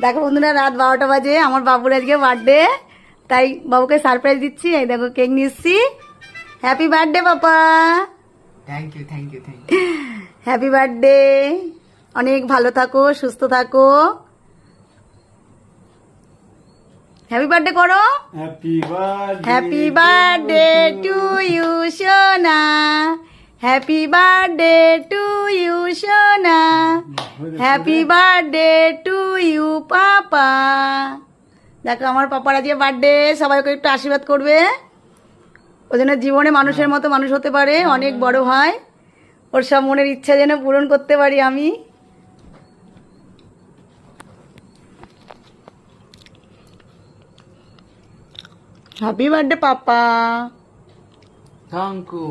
দেখো বন্ধুরা, রাত 12টা বাজে, আমার বাবুর আজকে বার্থডে, তাই বাবুকে সারপ্রাইজ দিচ্ছি। এই দেখো কেক নিয়ে এসছি। Happy birthday papa. Thank you thank you thank you. Happy birthday, অনেক ভালো থাকো, সুস্থ থাকো। হ্যাপি বার্থডে করো। হ্যাপি বার্থডে টু ইউ সোনা, হ্যাপি বার্থডে টু ইউ সোনা, happy birthday to you papa. দেখো আমার পাপার আজকে বার্থডে, সবাইকে একটু আশীর্বাদ করবে। ওই জন্য জীবনে মানুষের মতো মানুষ হতে পারে, অনেক বড় হয়, ওর সব মনের ইচ্ছা যেন পূরণ করতে পারি আমি। Happy birthday papa. Thank you.